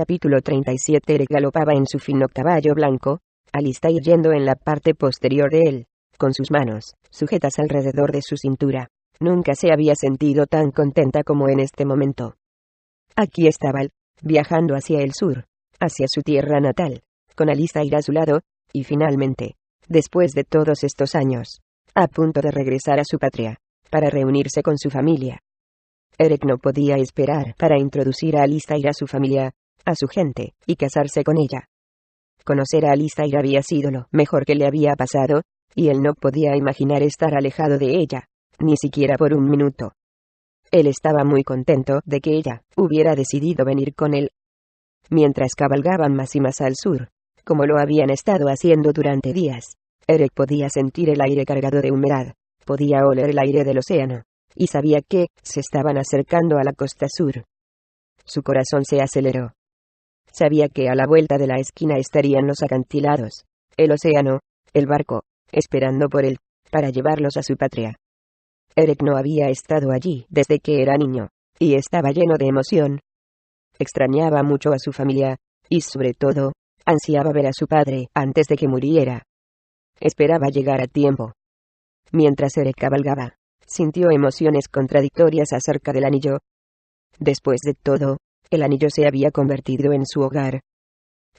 Capítulo 37. Eric galopaba en su fino caballo blanco, Alistair yendo en la parte posterior de él, con sus manos sujetas alrededor de su cintura. Nunca se había sentido tan contenta como en este momento. Aquí estaba él, viajando hacia el sur, hacia su tierra natal, con Alistair a su lado, y finalmente, después de todos estos años, a punto de regresar a su patria, para reunirse con su familia. Eric no podía esperar para introducir a Alistair a su familia, a su gente, y casarse con ella. Conocer a Alistair había sido lo mejor que le había pasado, y él no podía imaginar estar alejado de ella, ni siquiera por un minuto. Él estaba muy contento de que ella hubiera decidido venir con él. Mientras cabalgaban más y más al sur, como lo habían estado haciendo durante días, Eric podía sentir el aire cargado de humedad, podía oler el aire del océano, y sabía que se estaban acercando a la costa sur. Su corazón se aceleró. Sabía que a la vuelta de la esquina estarían los acantilados, el océano, el barco, esperando por él, para llevarlos a su patria. Eric no había estado allí desde que era niño, y estaba lleno de emoción. Extrañaba mucho a su familia, y sobre todo, ansiaba ver a su padre antes de que muriera. Esperaba llegar a tiempo. Mientras Eric cabalgaba, sintió emociones contradictorias acerca del anillo. Después de todo, el anillo se había convertido en su hogar.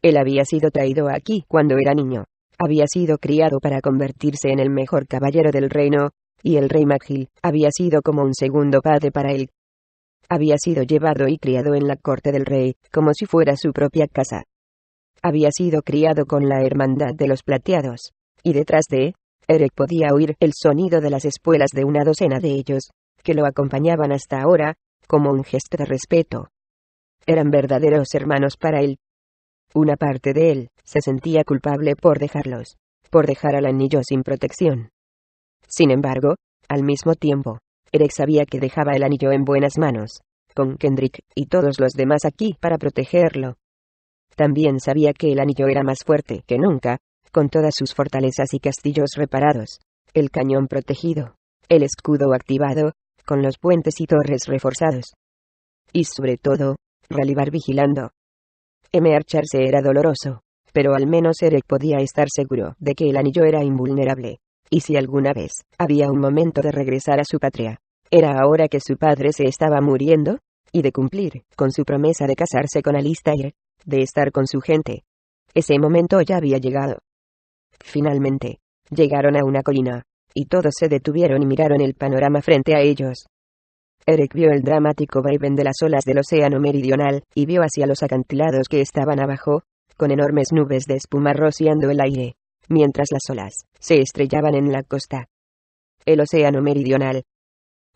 Él había sido traído aquí cuando era niño. Había sido criado para convertirse en el mejor caballero del reino, y el rey Magil había sido como un segundo padre para él. Había sido llevado y criado en la corte del rey, como si fuera su propia casa. Había sido criado con la hermandad de los plateados, y detrás de Eric podía oír el sonido de las espuelas de una docena de ellos, que lo acompañaban hasta ahora, como un gesto de respeto. Eran verdaderos hermanos para él. Una parte de él se sentía culpable por dejarlos, por dejar al anillo sin protección. Sin embargo, al mismo tiempo, Eric sabía que dejaba el anillo en buenas manos, con Kendrick y todos los demás aquí para protegerlo. También sabía que el anillo era más fuerte que nunca, con todas sus fortalezas y castillos reparados, el cañón protegido, el escudo activado, con los puentes y torres reforzados. Y sobre todo, Ralibar vigilando. Marcharse era doloroso, pero al menos Eric podía estar seguro de que el anillo era invulnerable. Y si alguna vez había un momento de regresar a su patria, era ahora que su padre se estaba muriendo, y de cumplir con su promesa de casarse con Alistair, de estar con su gente. Ese momento ya había llegado. Finalmente, llegaron a una colina, y todos se detuvieron y miraron el panorama frente a ellos. Eric vio el dramático vaivén de las olas del océano meridional, y vio hacia los acantilados que estaban abajo, con enormes nubes de espuma rociando el aire, mientras las olas se estrellaban en la costa. El océano meridional.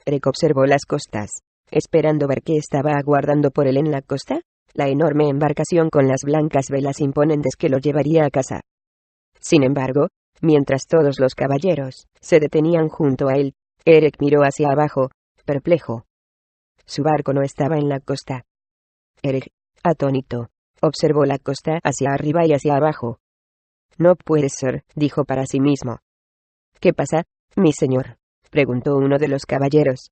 Eric observó las costas, esperando ver qué estaba aguardando por él en la costa, la enorme embarcación con las blancas velas imponentes que lo llevaría a casa. Sin embargo, mientras todos los caballeros se detenían junto a él, Eric miró hacia abajo, perplejo. Su barco no estaba en la costa. Eric, atónito, observó la costa hacia arriba y hacia abajo. No puede ser, dijo para sí mismo. ¿Qué pasa, mi señor?, preguntó uno de los caballeros.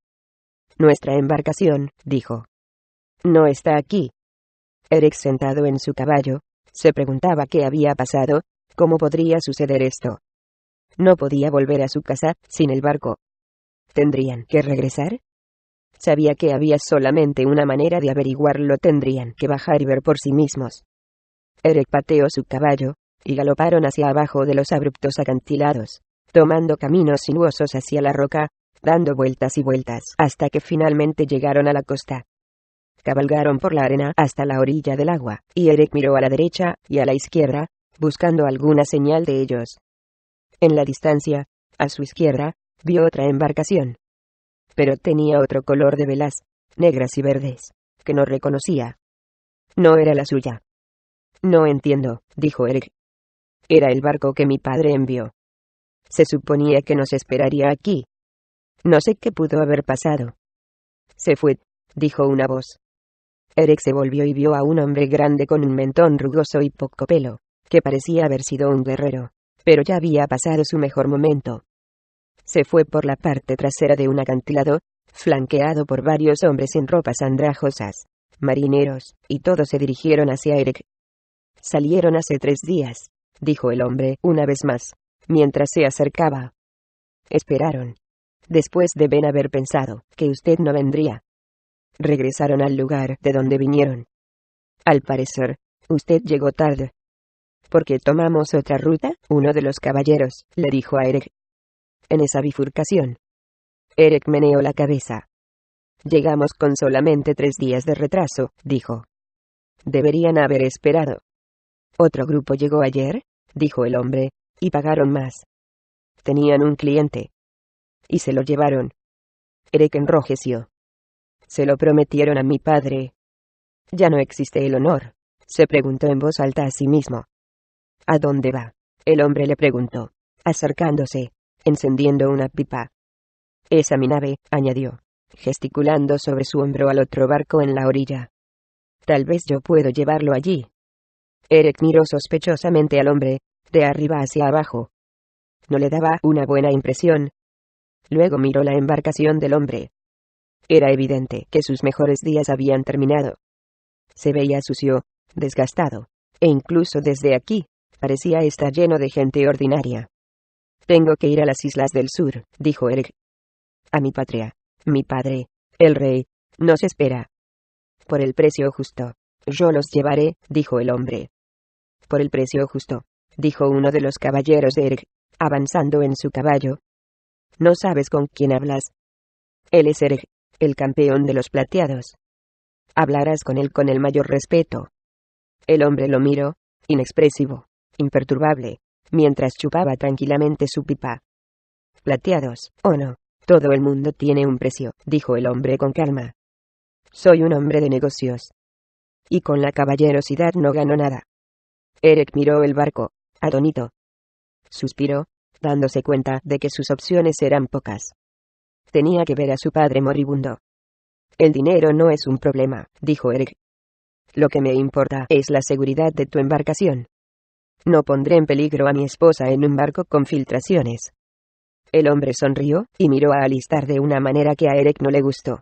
Nuestra embarcación, dijo. No está aquí. Eric, sentado en su caballo, se preguntaba qué había pasado, cómo podría suceder esto. No podía volver a su casa sin el barco. ¿Tendrían que regresar? Sabía que había solamente una manera de averiguarlo, tendrían que bajar y ver por sí mismos. Eric pateó su caballo, y galoparon hacia abajo de los abruptos acantilados, tomando caminos sinuosos hacia la roca, dando vueltas y vueltas hasta que finalmente llegaron a la costa. Cabalgaron por la arena hasta la orilla del agua, y Eric miró a la derecha y a la izquierda, buscando alguna señal de ellos. En la distancia, a su izquierda, vio otra embarcación. Pero tenía otro color de velas, negras y verdes, que no reconocía. No era la suya. No entiendo, dijo Eric. Era el barco que mi padre envió. Se suponía que nos esperaría aquí. No sé qué pudo haber pasado. Se fue, dijo una voz. Eric se volvió y vio a un hombre grande con un mentón rugoso y poco pelo, que parecía haber sido un guerrero, pero ya había pasado su mejor momento. Se fue por la parte trasera de un acantilado, flanqueado por varios hombres en ropas andrajosas, marineros, y todos se dirigieron hacia Eric. Salieron hace 3 días, dijo el hombre una vez más, mientras se acercaba. Esperaron. Después deben haber pensado que usted no vendría. Regresaron al lugar de donde vinieron. Al parecer, usted llegó tarde. ¿Por qué tomamos otra ruta? Uno de los caballeros le dijo a Eric. En esa bifurcación. Eric meneó la cabeza. Llegamos con solamente 3 días de retraso, dijo. Deberían haber esperado. ¿Otro grupo llegó ayer?, dijo el hombre, y pagaron más. Tenían un cliente. Y se lo llevaron. Eric enrojeció. Se lo prometieron a mi padre. Ya no existe el honor, se preguntó en voz alta a sí mismo. ¿A dónde va?, el hombre le preguntó, acercándose, encendiendo una pipa. Es a mi nave, añadió, gesticulando sobre su hombro al otro barco en la orilla. Tal vez yo puedo llevarlo allí. Eric miró sospechosamente al hombre, de arriba hacia abajo. No le daba una buena impresión. Luego miró la embarcación del hombre. Era evidente que sus mejores días habían terminado. Se veía sucio, desgastado, e incluso desde aquí, parecía estar lleno de gente ordinaria. Tengo que ir a las islas del sur, dijo Eric. A mi patria. Mi padre, el rey, nos espera. Por el precio justo. Yo los llevaré, dijo el hombre. Por el precio justo, dijo uno de los caballeros de Eric, avanzando en su caballo. No sabes con quién hablas. Él es Eric, el campeón de los plateados. Hablarás con él con el mayor respeto. El hombre lo miró, inexpresivo, imperturbable, mientras chupaba tranquilamente su pipa. Plateados, ¿o no? Todo el mundo tiene un precio, dijo el hombre con calma. Soy un hombre de negocios. Y con la caballerosidad no gano nada. Eric miró el barco, atónito. Suspiró, dándose cuenta de que sus opciones eran pocas. Tenía que ver a su padre moribundo. El dinero no es un problema, dijo Eric. Lo que me importa es la seguridad de tu embarcación. No pondré en peligro a mi esposa en un barco con filtraciones. El hombre sonrió, y miró a Alistar de una manera que a Eric no le gustó.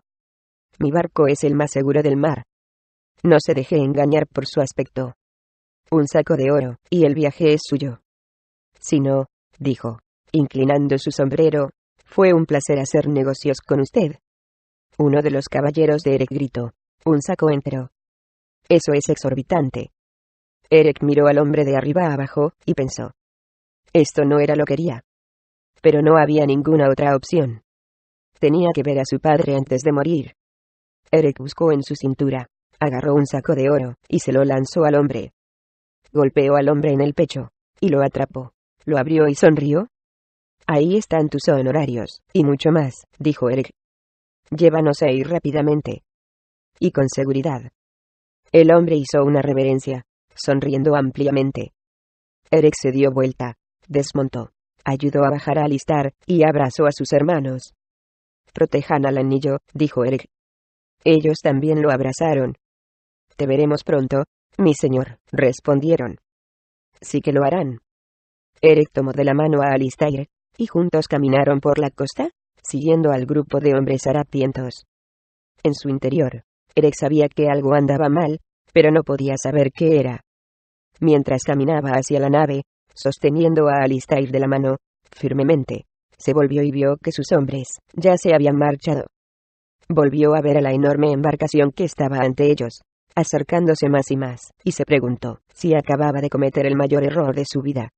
Mi barco es el más seguro del mar. No se deje engañar por su aspecto. Un saco de oro, y el viaje es suyo. Si no, dijo, inclinando su sombrero, fue un placer hacer negocios con usted. Uno de los caballeros de Eric gritó, un saco entero. Eso es exorbitante. Eric miró al hombre de arriba a abajo, y pensó. Esto no era lo que quería. Pero no había ninguna otra opción. Tenía que ver a su padre antes de morir. Eric buscó en su cintura, agarró un saco de oro, y se lo lanzó al hombre. Golpeó al hombre en el pecho, y lo atrapó. Lo abrió y sonrió. Ahí están tus honorarios, y mucho más, dijo Eric. Llévanos a ir rápidamente. Y con seguridad. El hombre hizo una reverencia, sonriendo ampliamente. Eric se dio vuelta, desmontó, ayudó a bajar a Alistar, y abrazó a sus hermanos. Protejan al anillo, dijo Eric. Ellos también lo abrazaron. Te veremos pronto, mi señor, respondieron. Sí que lo harán. Eric tomó de la mano a Alistair, y juntos caminaron por la costa, siguiendo al grupo de hombres harapientos. En su interior, Eric sabía que algo andaba mal, pero no podía saber qué era. Mientras caminaba hacia la nave, sosteniendo a Alistair de la mano, firmemente, se volvió y vio que sus hombres ya se habían marchado. Volvió a ver a la enorme embarcación que estaba ante ellos, acercándose más y más, y se preguntó si acababa de cometer el mayor error de su vida.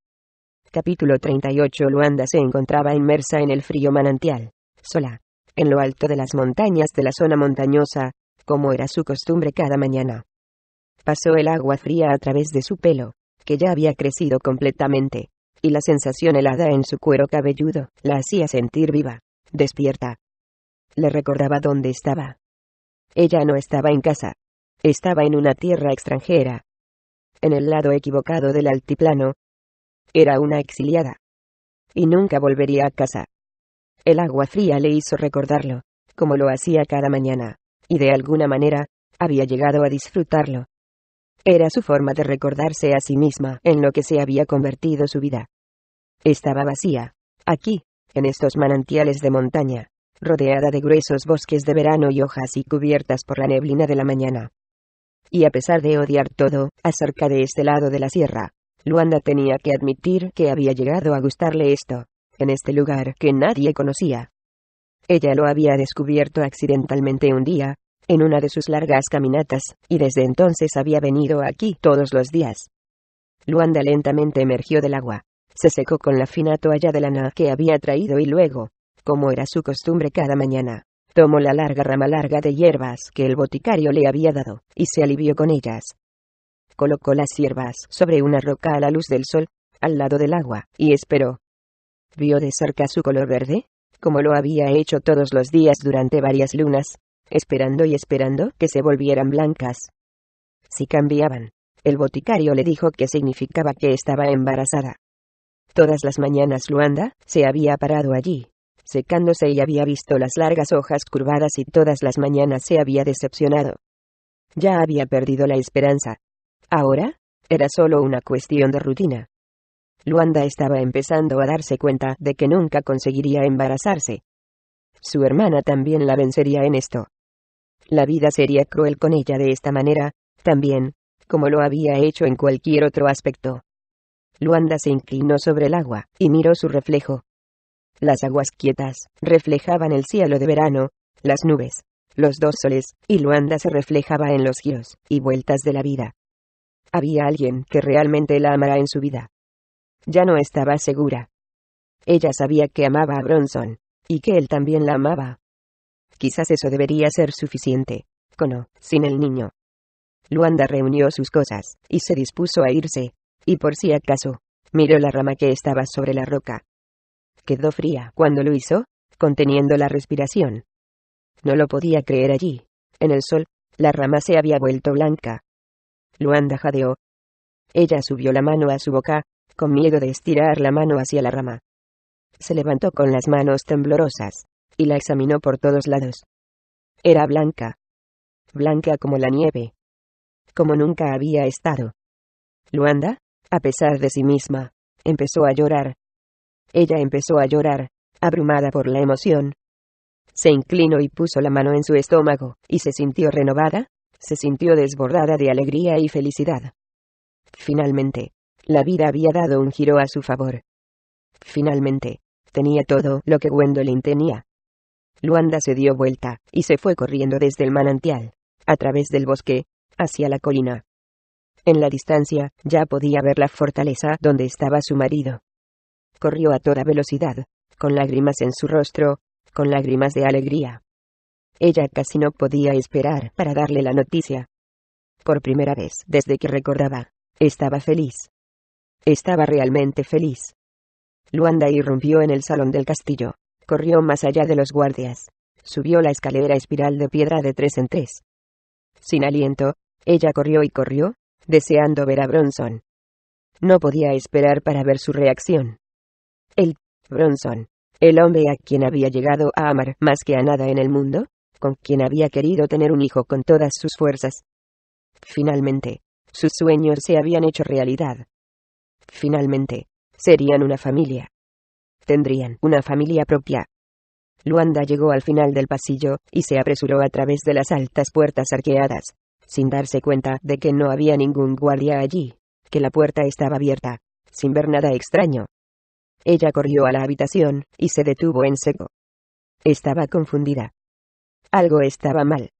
Capítulo 38. Luanda se encontraba inmersa en el frío manantial, sola, en lo alto de las montañas de la zona montañosa, como era su costumbre cada mañana. Pasó el agua fría a través de su pelo, que ya había crecido completamente, y la sensación helada en su cuero cabelludo la hacía sentir viva, despierta. Le recordaba dónde estaba. Ella no estaba en casa. Estaba en una tierra extranjera. En el lado equivocado del altiplano. Era una exiliada. Y nunca volvería a casa. El agua fría le hizo recordarlo, como lo hacía cada mañana, y de alguna manera, había llegado a disfrutarlo. Era su forma de recordarse a sí misma en lo que se había convertido su vida. Estaba vacía, aquí, en estos manantiales de montaña, rodeada de gruesos bosques de verano y hojas y cubiertas por la neblina de la mañana. Y a pesar de odiar todo acerca de este lado de la sierra, Luanda tenía que admitir que había llegado a gustarle esto, en este lugar que nadie conocía. Ella lo había descubierto accidentalmente un día, en una de sus largas caminatas, y desde entonces había venido aquí todos los días. Luanda lentamente emergió del agua, se secó con la fina toalla de lana que había traído y luego, como era su costumbre cada mañana, tomó la larga rama larga de hierbas que el boticario le había dado, y se alivió con ellas. Colocó las hierbas sobre una roca a la luz del sol, al lado del agua, y esperó. Vio de cerca su color verde, como lo había hecho todos los días durante varias lunas, esperando y esperando que se volvieran blancas. Si cambiaban, el boticario le dijo que significaba que estaba embarazada. Todas las mañanas Luanda se había parado allí, secándose y había visto las largas hojas curvadas y todas las mañanas se había decepcionado. Ya había perdido la esperanza. Ahora, era solo una cuestión de rutina. Luanda estaba empezando a darse cuenta de que nunca conseguiría embarazarse. Su hermana también la vencería en esto. La vida sería cruel con ella de esta manera, también, como lo había hecho en cualquier otro aspecto. Luanda se inclinó sobre el agua, y miró su reflejo. Las aguas quietas reflejaban el cielo de verano, las nubes, los dos soles, y Luanda se reflejaba en los giros y vueltas de la vida. Había alguien que realmente la amara en su vida. Ya no estaba segura. Ella sabía que amaba a Bronson, y que él también la amaba. Quizás eso debería ser suficiente, con o sin el niño. Luanda reunió sus cosas, y se dispuso a irse, y por si acaso, miró la rama que estaba sobre la roca. Quedó fría cuando lo hizo, conteniendo la respiración. No lo podía creer allí. En el sol, la rama se había vuelto blanca. Luanda jadeó. Ella subió la mano a su boca, con miedo de estirar la mano hacia la rama. Se levantó con las manos temblorosas, y la examinó por todos lados. Era blanca. Blanca como la nieve. Como nunca había estado. Luanda, a pesar de sí misma, empezó a llorar. Ella empezó a llorar, abrumada por la emoción. Se inclinó y puso la mano en su estómago, y se sintió renovada, se sintió desbordada de alegría y felicidad. Finalmente, la vida había dado un giro a su favor. Finalmente, tenía todo lo que Gwendolyn tenía. Luanda se dio vuelta, y se fue corriendo desde el manantial, a través del bosque, hacia la colina. En la distancia, ya podía ver la fortaleza donde estaba su marido. Corrió a toda velocidad, con lágrimas en su rostro, con lágrimas de alegría. Ella casi no podía esperar para darle la noticia. Por primera vez desde que recordaba, estaba feliz. Estaba realmente feliz. Luanda irrumpió en el salón del castillo, corrió más allá de los guardias, subió la escalera espiral de piedra de 3 en 3. Sin aliento, ella corrió y corrió, deseando ver a Bronson. No podía esperar para ver su reacción. Bronson, el hombre a quien había llegado a amar más que a nada en el mundo, con quien había querido tener un hijo con todas sus fuerzas. Finalmente, sus sueños se habían hecho realidad. Finalmente, serían una familia. Tendrían una familia propia. Luanda llegó al final del pasillo, y se apresuró a través de las altas puertas arqueadas, sin darse cuenta de que no había ningún guardia allí, que la puerta estaba abierta, sin ver nada extraño. Ella corrió a la habitación, y se detuvo en seco. Estaba confundida. Algo estaba mal.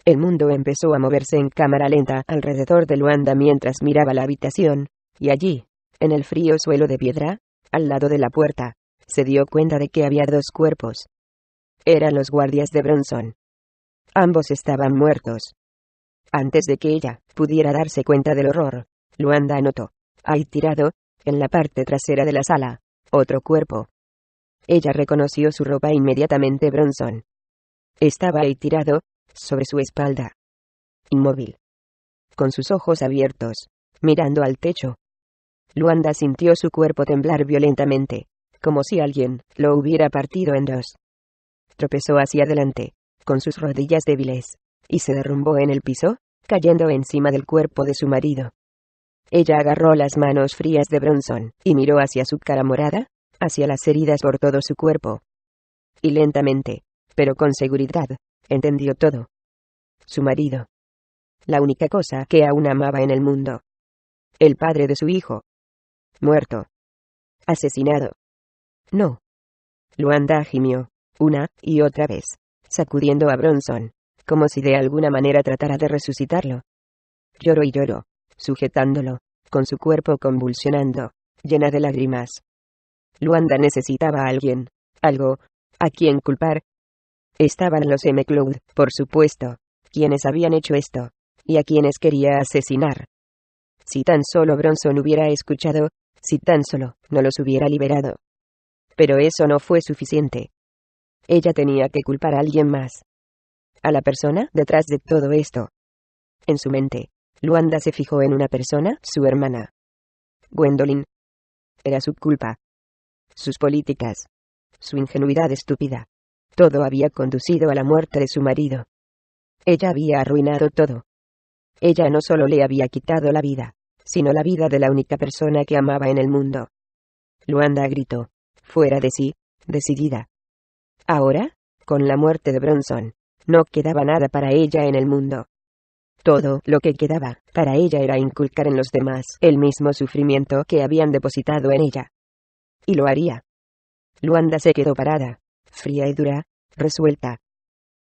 El mundo empezó a moverse en cámara lenta alrededor de Luanda mientras miraba la habitación, y allí, en el frío suelo de piedra, al lado de la puerta, se dio cuenta de que había 2 cuerpos. Eran los guardias de Bronson. Ambos estaban muertos. Antes de que ella pudiera darse cuenta del horror, Luanda notó, ahí tirado, en la parte trasera de la sala, otro cuerpo. Ella reconoció su ropa inmediatamente. Bronson estaba ahí tirado, sobre su espalda, inmóvil, con sus ojos abiertos, mirando al techo. Luanda sintió su cuerpo temblar violentamente, como si alguien lo hubiera partido en 2. Tropezó hacia adelante, con sus rodillas débiles, y se derrumbó en el piso, cayendo encima del cuerpo de su marido. Ella agarró las manos frías de Bronson, y miró hacia su cara morada, hacia las heridas por todo su cuerpo. Y lentamente, pero con seguridad, entendió todo. Su marido la única cosa que aún amaba en el mundo. El padre de su hijo. Muerto. Asesinado. No. Luanda gimió, una y otra vez, sacudiendo a Bronson, como si de alguna manera tratara de resucitarlo. Lloró y lloró, sujetándolo, con su cuerpo convulsionando, llena de lágrimas. Luanda necesitaba a alguien, algo, a quien culpar. Estaban los McLeod, por supuesto, quienes habían hecho esto, y a quienes quería asesinar. Si tan solo Bronson hubiera escuchado, si tan solo no los hubiera liberado. Pero eso no fue suficiente. Ella tenía que culpar a alguien más. A la persona detrás de todo esto. En su mente, Luanda se fijó en una persona, su hermana. Gwendolyn. Era su culpa. Sus políticas. Su ingenuidad estúpida. Todo había conducido a la muerte de su marido. Ella había arruinado todo. Ella no solo le había quitado la vida, sino la vida de la única persona que amaba en el mundo. Luanda gritó, fuera de sí, decidida. Ahora, con la muerte de Bronson, no quedaba nada para ella en el mundo. Todo lo que quedaba para ella era inculcar en los demás el mismo sufrimiento que habían depositado en ella. Y lo haría. Luanda se quedó parada, fría y dura, resuelta.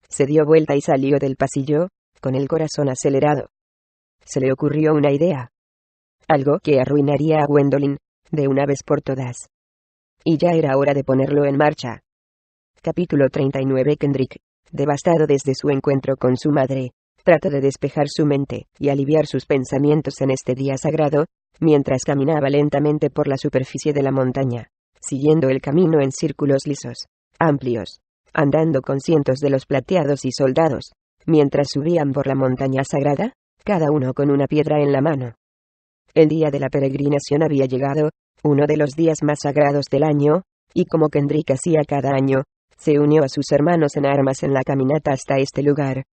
Se dio vuelta y salió del pasillo, con el corazón acelerado. Se le ocurrió una idea. Algo que arruinaría a Gwendolyn, de una vez por todas. Y ya era hora de ponerlo en marcha. Capítulo 39. Kendrick, devastado desde su encuentro con su madre, trata de despejar su mente y aliviar sus pensamientos en este día sagrado, mientras caminaba lentamente por la superficie de la montaña, siguiendo el camino en círculos lisos, amplios, andando con cientos de los plateados y soldados, mientras subían por la montaña sagrada, cada uno con una piedra en la mano. El día de la peregrinación había llegado, uno de los días más sagrados del año, y como Kendrick hacía cada año, se unió a sus hermanos en armas en la caminata hasta este lugar.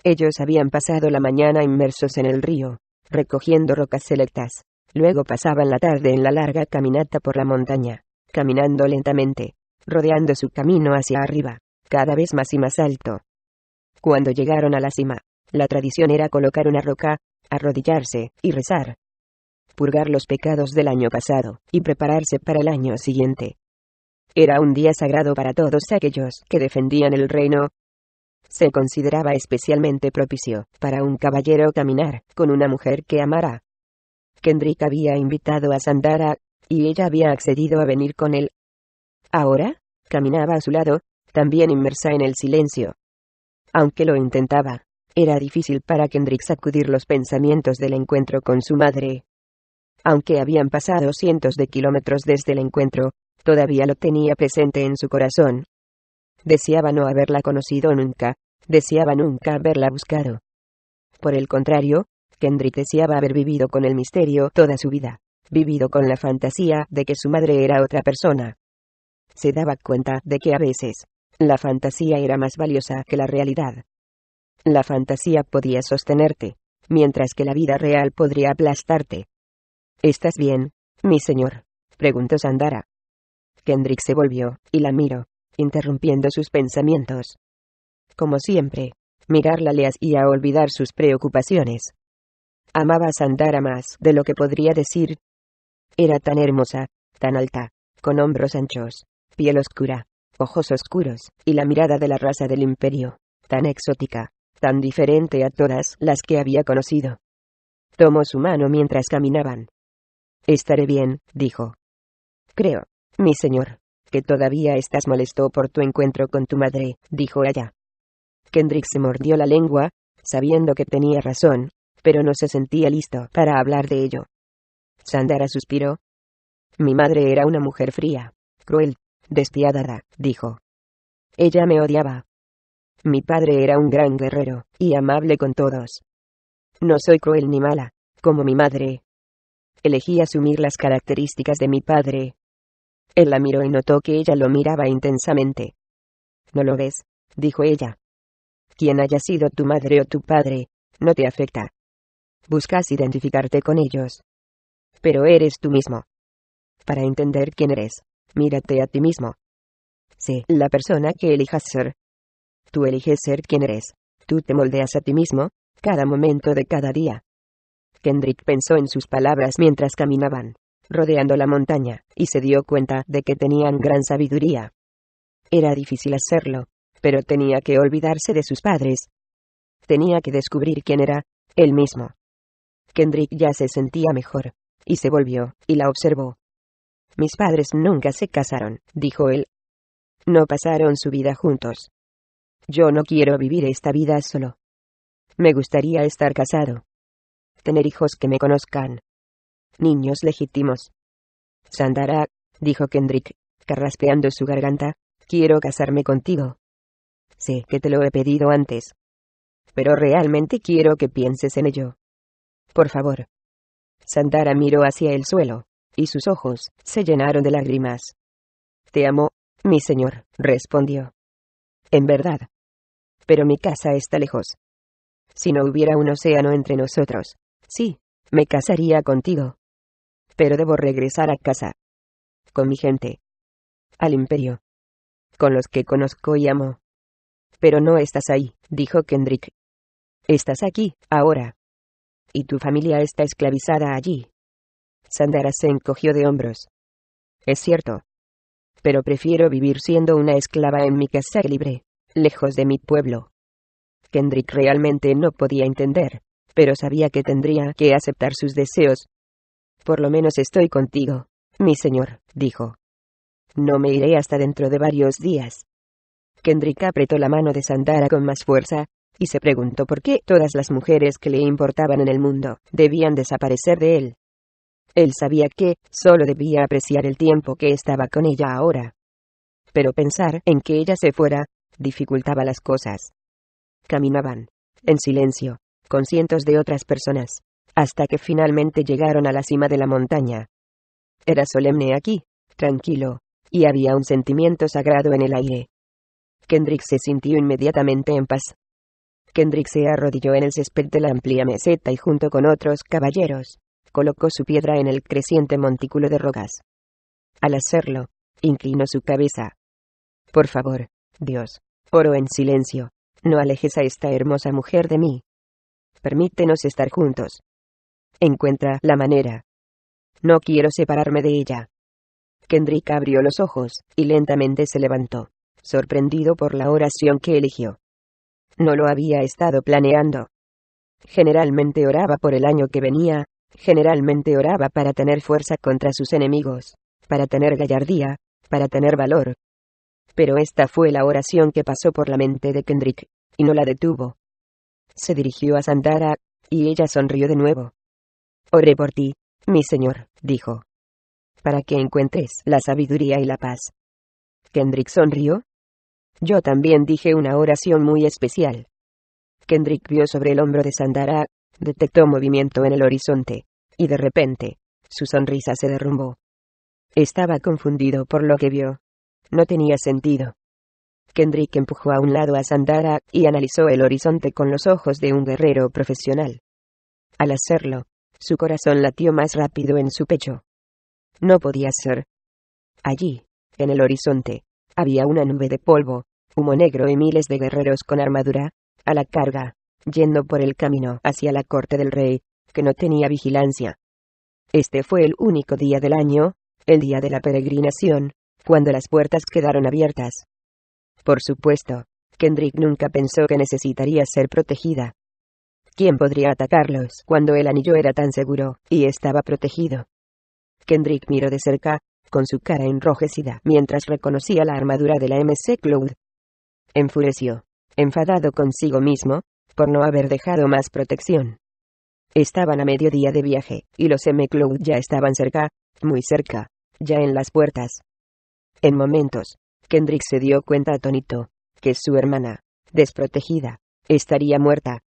Ellos habían pasado la mañana inmersos en el río, recogiendo rocas selectas. Luego pasaban la tarde en la larga caminata por la montaña, caminando lentamente, rodeando su camino hacia arriba, cada vez más y más alto. Cuando llegaron a la cima, la tradición era colocar una roca, arrodillarse y rezar. Purgar los pecados del año pasado y prepararse para el año siguiente. Era un día sagrado para todos aquellos que defendían el reino. Se consideraba especialmente propicio para un caballero caminar con una mujer que amara. Kendrick había invitado a Sandara, y ella había accedido a venir con él. Ahora, caminaba a su lado, también inmersa en el silencio. Aunque lo intentaba, era difícil para Kendrick sacudir los pensamientos del encuentro con su madre. Aunque habían pasado cientos de kilómetros desde el encuentro, todavía lo tenía presente en su corazón. Deseaba no haberla conocido nunca, deseaba nunca haberla buscado. Por el contrario, Kendrick deseaba haber vivido con el misterio toda su vida, vivido con la fantasía de que su madre era otra persona. Se daba cuenta de que a veces, la fantasía era más valiosa que la realidad. La fantasía podía sostenerte, mientras que la vida real podría aplastarte. ¿Estás bien, mi señor?, preguntó Sandara. Kendrick se volvió y la miró, interrumpiendo sus pensamientos. Como siempre, mirarla le hacía olvidar sus preocupaciones. Amaba a Sandara más de lo que podría decir. Era tan hermosa, tan alta, con hombros anchos, piel oscura, ojos oscuros, y la mirada de la raza del imperio, tan exótica, tan diferente a todas las que había conocido. Tomó su mano mientras caminaban. Estaré bien, dijo. Creo, mi señor, que todavía estás molesto por tu encuentro con tu madre, dijo ella. Kendrick se mordió la lengua, sabiendo que tenía razón, pero no se sentía listo para hablar de ello. Sandara suspiró. Mi madre era una mujer fría, cruel, despiadada, dijo. Ella me odiaba. Mi padre era un gran guerrero, y amable con todos. No soy cruel ni mala, como mi madre. Elegí asumir las características de mi padre. Él la miró y notó que ella lo miraba intensamente. ¿No lo ves?, dijo ella. Quien haya sido tu madre o tu padre, no te afecta. Buscas identificarte con ellos. Pero eres tú mismo. Para entender quién eres, mírate a ti mismo. Sé la persona que elijas ser. Tú eliges ser quien eres. Tú te moldeas a ti mismo, cada momento de cada día. Kendrick pensó en sus palabras mientras caminaban, rodeando la montaña, y se dio cuenta de que tenían gran sabiduría. Era difícil hacerlo, pero tenía que olvidarse de sus padres. Tenía que descubrir quién era, él mismo. Kendrick ya se sentía mejor, y se volvió, y la observó. Mis padres nunca se casaron, dijo él. No pasaron su vida juntos. Yo no quiero vivir esta vida solo. Me gustaría estar casado. Tener hijos que me conozcan. Niños legítimos. Sandara, dijo Kendrick, carraspeando su garganta, quiero casarme contigo. Sé que te lo he pedido antes. Pero realmente quiero que pienses en ello. Por favor. Sandara miró hacia el suelo, y sus ojos se llenaron de lágrimas. Te amo, mi señor, respondió. En verdad. Pero mi casa está lejos. Si no hubiera un océano entre nosotros, sí, me casaría contigo. Pero debo regresar a casa. Con mi gente. Al imperio. Con los que conozco y amo. Pero no estás ahí, dijo Kendrick. Estás aquí, ahora. Y tu familia está esclavizada allí. Sandara se encogió de hombros. Es cierto. Pero prefiero vivir siendo una esclava en mi casa libre, lejos de mi pueblo. Kendrick realmente no podía entender, pero sabía que tendría que aceptar sus deseos. Por lo menos estoy contigo, mi señor, dijo. No me iré hasta dentro de varios días. Kendrick apretó la mano de Sandara con más fuerza, y se preguntó por qué todas las mujeres que le importaban en el mundo debían desaparecer de él. Él sabía que solo debía apreciar el tiempo que estaba con ella ahora. Pero pensar en que ella se fuera dificultaba las cosas. Caminaban, en silencio, con cientos de otras personas, hasta que finalmente llegaron a la cima de la montaña. Era solemne aquí, tranquilo, y había un sentimiento sagrado en el aire. Kendrick se sintió inmediatamente en paz. Kendrick se arrodilló en el césped de la amplia meseta y junto con otros caballeros, colocó su piedra en el creciente montículo de rocas. Al hacerlo, inclinó su cabeza. Por favor, Dios, oro en silencio, no alejes a esta hermosa mujer de mí. Permítenos estar juntos. Encuentra la manera. No quiero separarme de ella. Kendrick abrió los ojos, y lentamente se levantó, sorprendido por la oración que eligió. No lo había estado planeando. Generalmente oraba por el año que venía, generalmente oraba para tener fuerza contra sus enemigos, para tener gallardía, para tener valor. Pero esta fue la oración que pasó por la mente de Kendrick, y no la detuvo. Se dirigió a Sandara, y ella sonrió de nuevo. Oré por ti, mi señor, dijo. Para que encuentres la sabiduría y la paz. Kendrick sonrió. Yo también dije una oración muy especial. Kendrick vio sobre el hombro de Sandara, detectó movimiento en el horizonte, y de repente, su sonrisa se derrumbó. Estaba confundido por lo que vio. No tenía sentido. Kendrick empujó a un lado a Sandara y analizó el horizonte con los ojos de un guerrero profesional. Al hacerlo, su corazón latió más rápido en su pecho. No podía ser. Allí, en el horizonte, había una nube de polvo, humo negro y miles de guerreros con armadura, a la carga, yendo por el camino hacia la corte del rey, que no tenía vigilancia. Este fue el único día del año, el día de la peregrinación, cuando las puertas quedaron abiertas. Por supuesto, Kendrick nunca pensó que necesitaría ser protegida. ¿Quién podría atacarlos cuando el anillo era tan seguro y estaba protegido? Kendrick miró de cerca, con su cara enrojecida, mientras reconocía la armadura de la MC Cloud. Enfureció, enfadado consigo mismo, por no haber dejado más protección. Estaban a mediodía de viaje, y los M-Cloud ya estaban cerca, muy cerca, ya en las puertas. En momentos, Kendrick se dio cuenta atónito, que su hermana, desprotegida, estaría muerta.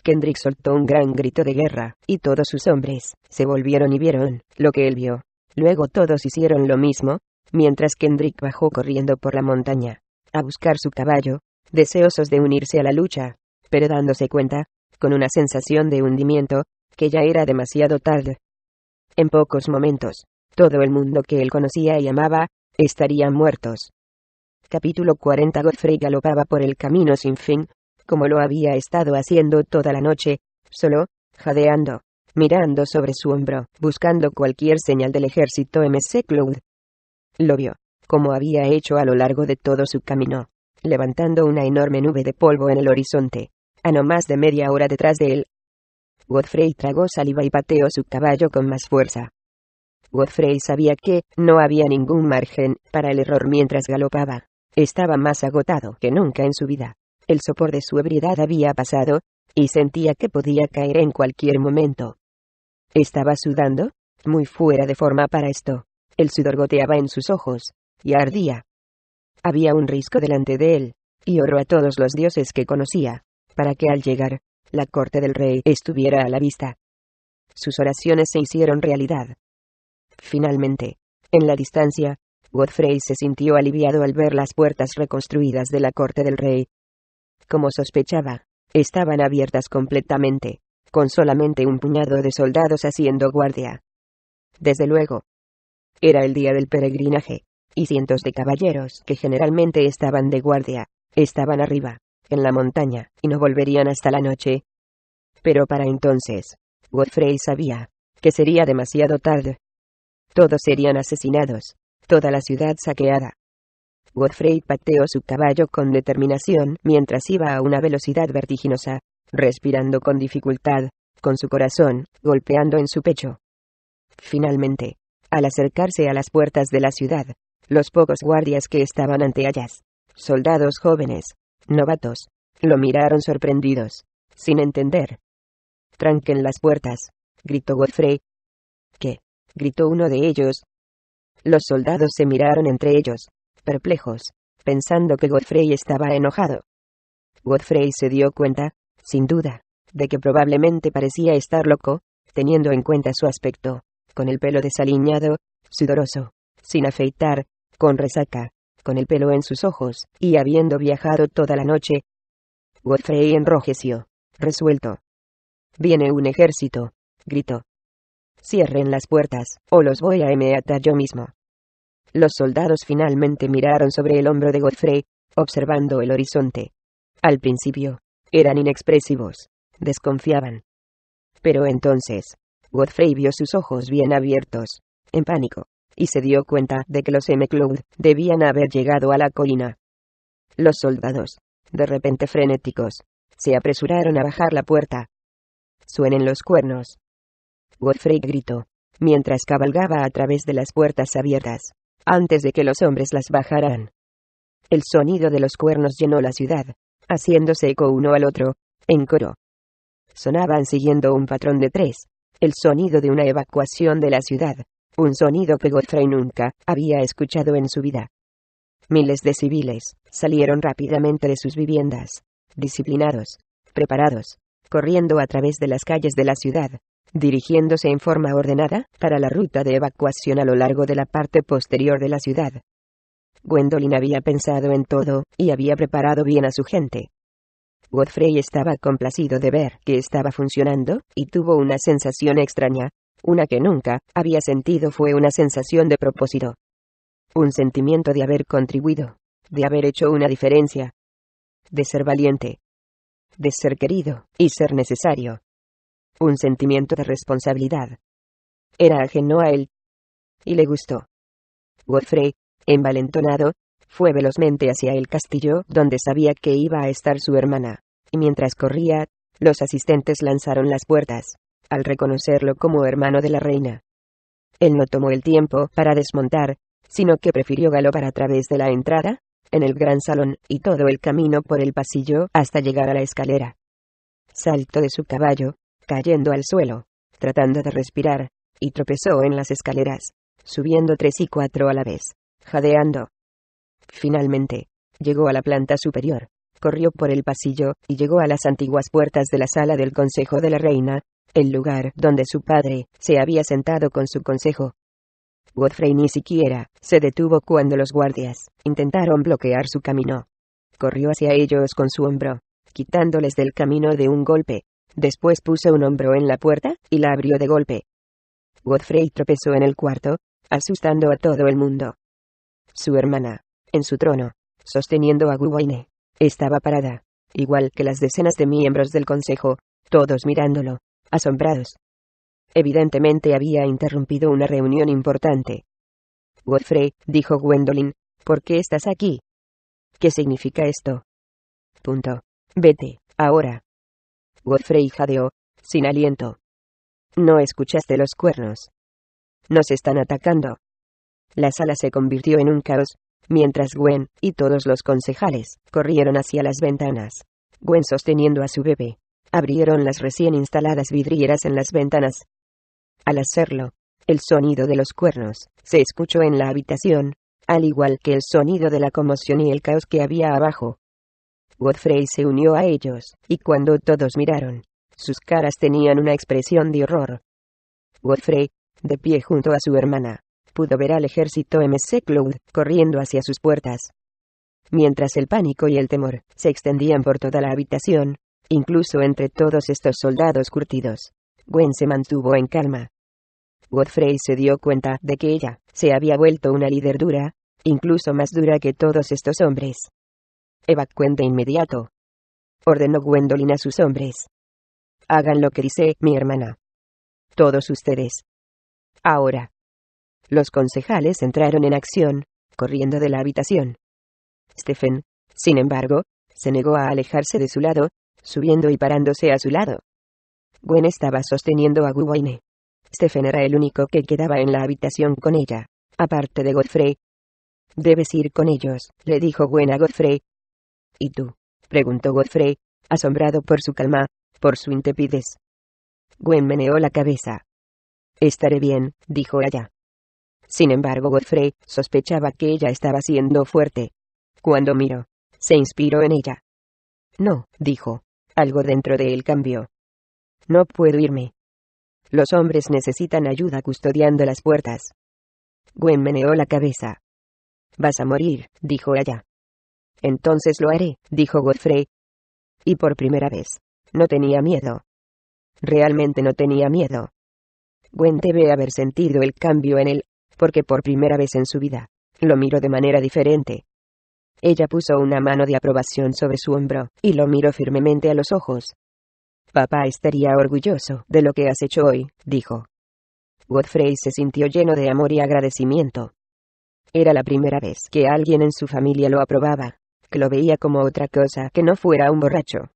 Kendrick soltó un gran grito de guerra, y todos sus hombres se volvieron y vieron lo que él vio. Luego todos hicieron lo mismo, mientras Kendrick bajó corriendo por la montaña, a buscar su caballo, deseosos de unirse a la lucha, pero dándose cuenta, con una sensación de hundimiento, que ya era demasiado tarde. En pocos momentos, todo el mundo que él conocía y amaba, estarían muertos. Capítulo 40. Godfrey galopaba por el camino sin fin, como lo había estado haciendo toda la noche, solo, jadeando, mirando sobre su hombro, buscando cualquier señal del ejército MC Cloud. Lo vio, como había hecho a lo largo de todo su camino, levantando una enorme nube de polvo en el horizonte, a no más de media hora detrás de él. Godfrey tragó saliva y pateó su caballo con más fuerza. Godfrey sabía que no había ningún margen para el error mientras galopaba. Estaba más agotado que nunca en su vida. El sopor de su ebriedad había pasado, y sentía que podía caer en cualquier momento. Estaba sudando, muy fuera de forma para esto. El sudor goteaba en sus ojos, y ardía. Había un risco delante de él, y oró a todos los dioses que conocía, para que al llegar, la corte del rey estuviera a la vista. Sus oraciones se hicieron realidad. Finalmente, en la distancia, Godfrey se sintió aliviado al ver las puertas reconstruidas de la corte del rey. Como sospechaba, estaban abiertas completamente, con solamente un puñado de soldados haciendo guardia. Desde luego, era el día del peregrinaje, y cientos de caballeros que generalmente estaban de guardia, estaban arriba, en la montaña, y no volverían hasta la noche. Pero para entonces, Godfrey sabía que sería demasiado tarde. Todos serían asesinados, toda la ciudad saqueada. Godfrey pateó su caballo con determinación mientras iba a una velocidad vertiginosa, respirando con dificultad, con su corazón golpeando en su pecho. Finalmente, al acercarse a las puertas de la ciudad, los pocos guardias que estaban ante ellas, soldados jóvenes, novatos, lo miraron sorprendidos, sin entender. «Tranquen las puertas», gritó Godfrey. «¿Qué?», gritó uno de ellos. Los soldados se miraron entre ellos, perplejos, pensando que Godfrey estaba enojado. Godfrey se dio cuenta, sin duda, de que probablemente parecía estar loco, teniendo en cuenta su aspecto, con el pelo desaliñado, sudoroso, sin afeitar, con resaca, con el pelo en sus ojos, y habiendo viajado toda la noche. Godfrey enrojeció, resuelto. «Viene un ejército», gritó. «Cierren las puertas, o los voy a matar yo mismo». Los soldados finalmente miraron sobre el hombro de Godfrey, observando el horizonte. Al principio, eran inexpresivos, desconfiaban. Pero entonces, Godfrey vio sus ojos bien abiertos, en pánico, y se dio cuenta de que los M-Cloud debían haber llegado a la colina. Los soldados, de repente frenéticos, se apresuraron a bajar la puerta. «Suenen los cuernos», Godfrey gritó, mientras cabalgaba a través de las puertas abiertas, antes de que los hombres las bajaran. El sonido de los cuernos llenó la ciudad, haciéndose eco uno al otro, en coro. Sonaban siguiendo un patrón de tres, el sonido de una evacuación de la ciudad, un sonido que Godfrey nunca había escuchado en su vida. Miles de civiles salieron rápidamente de sus viviendas, disciplinados, preparados, corriendo a través de las calles de la ciudad, dirigiéndose en forma ordenada para la ruta de evacuación a lo largo de la parte posterior de la ciudad. Gwendolyn había pensado en todo, y había preparado bien a su gente. Godfrey estaba complacido de ver que estaba funcionando, y tuvo una sensación extraña, una que nunca había sentido. Fue una sensación de propósito. Un sentimiento de haber contribuido, de haber hecho una diferencia, de ser valiente, de ser querido, y ser necesario. Un sentimiento de responsabilidad. Era ajeno a él, y le gustó. Godfrey, envalentonado, fue velozmente hacia el castillo donde sabía que iba a estar su hermana, y mientras corría, los asistentes lanzaron las puertas, al reconocerlo como hermano de la reina. Él no tomó el tiempo para desmontar, sino que prefirió galopar a través de la entrada, en el gran salón, y todo el camino por el pasillo hasta llegar a la escalera. Saltó de su caballo, cayendo al suelo, tratando de respirar, y tropezó en las escaleras, subiendo 3 y 4 a la vez, jadeando. Finalmente, llegó a la planta superior, corrió por el pasillo, y llegó a las antiguas puertas de la sala del Consejo de la Reina, el lugar donde su padre se había sentado con su consejo. Godfrey ni siquiera se detuvo cuando los guardias intentaron bloquear su camino. Corrió hacia ellos con su hombro, quitándoles del camino de un golpe. Después puso un hombro en la puerta, y la abrió de golpe. Godfrey tropezó en el cuarto, asustando a todo el mundo. Su hermana, en su trono, sosteniendo a Guwaine, estaba parada, igual que las decenas de miembros del consejo, todos mirándolo, asombrados. Evidentemente había interrumpido una reunión importante. Godfrey, dijo Gwendolyn, ¿por qué estás aquí? ¿Qué significa esto? Vete, ahora. Godfrey jadeó, sin aliento. ¿No escuchaste los cuernos? Nos están atacando. La sala se convirtió en un caos, mientras Gwen, y todos los concejales, corrieron hacia las ventanas. Gwen sosteniendo a su bebé. Abrieron las recién instaladas vidrieras en las ventanas. Al hacerlo, el sonido de los cuernos se escuchó en la habitación, al igual que el sonido de la conmoción y el caos que había abajo. Godfrey se unió a ellos, y cuando todos miraron, sus caras tenían una expresión de horror. Godfrey, de pie junto a su hermana, pudo ver al ejército MC Cloud corriendo hacia sus puertas. Mientras el pánico y el temor se extendían por toda la habitación, incluso entre todos estos soldados curtidos, Gwen se mantuvo en calma. Godfrey se dio cuenta de que ella se había vuelto una líder dura, incluso más dura que todos estos hombres. Evacúen de inmediato, ordenó Gwendolyn a sus hombres. Hagan lo que dice mi hermana. Todos ustedes. Ahora. Los concejales entraron en acción, corriendo de la habitación. Stephen, sin embargo, se negó a alejarse de su lado, subiendo y parándose a su lado. Gwen estaba sosteniendo a Gwen. Stephen era el único que quedaba en la habitación con ella, aparte de Godfrey. Debes ir con ellos, le dijo Gwen a Godfrey. ¿Y tú? Preguntó Godfrey, asombrado por su calma, por su intrepidez. Gwen meneó la cabeza. Estaré bien, dijo ella. Sin embargo, Godfrey sospechaba que ella estaba siendo fuerte. Cuando miró, se inspiró en ella. No, dijo. Algo dentro de él cambió. No puedo irme. Los hombres necesitan ayuda custodiando las puertas. Gwen meneó la cabeza. Vas a morir, dijo ella. Entonces lo haré, dijo Godfrey. Y por primera vez, no tenía miedo. Realmente no tenía miedo. Gwen debe haber sentido el cambio en él, porque por primera vez en su vida, lo miró de manera diferente. Ella puso una mano de aprobación sobre su hombro, y lo miró firmemente a los ojos. Papá estaría orgulloso de lo que has hecho hoy, dijo. Godfrey se sintió lleno de amor y agradecimiento. Era la primera vez que alguien en su familia lo aprobaba, que lo veía como otra cosa que no fuera un borracho.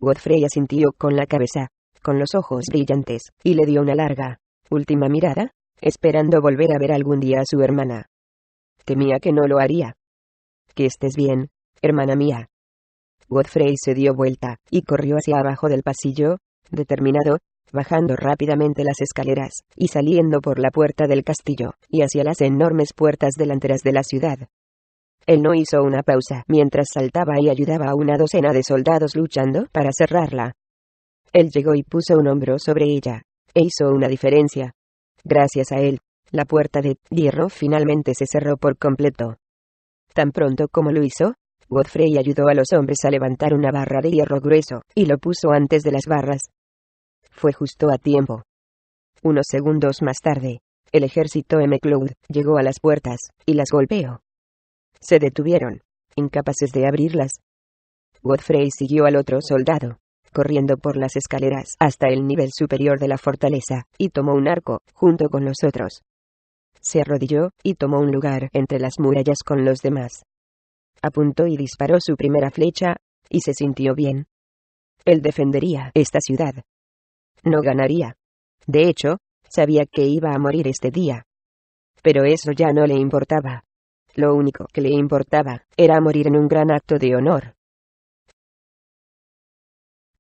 Godfrey asintió con la cabeza, con los ojos brillantes, y le dio una larga, última mirada, esperando volver a ver algún día a su hermana. Temía que no lo haría. Que estés bien, hermana mía. Godfrey se dio vuelta, y corrió hacia abajo del pasillo, determinado, bajando rápidamente las escaleras, y saliendo por la puerta del castillo, y hacia las enormes puertas delanteras de la ciudad. Él no hizo una pausa mientras saltaba y ayudaba a una docena de soldados luchando para cerrarla. Él llegó y puso un hombro sobre ella, e hizo una diferencia. Gracias a él, la puerta de hierro finalmente se cerró por completo. Tan pronto como lo hizo, Godfrey ayudó a los hombres a levantar una barra de hierro grueso, y lo puso antes de las barras. Fue justo a tiempo. Unos segundos más tarde, el ejército McLeod llegó a las puertas, y las golpeó. Se detuvieron, incapaces de abrirlas. Godfrey siguió al otro soldado, corriendo por las escaleras hasta el nivel superior de la fortaleza, y tomó un arco, junto con los otros. Se arrodilló, y tomó un lugar entre las murallas con los demás. Apuntó y disparó su primera flecha, y se sintió bien. Él defendería esta ciudad. No ganaría. De hecho, sabía que iba a morir este día. Pero eso ya no le importaba. Lo único que le importaba era morir en un gran acto de honor.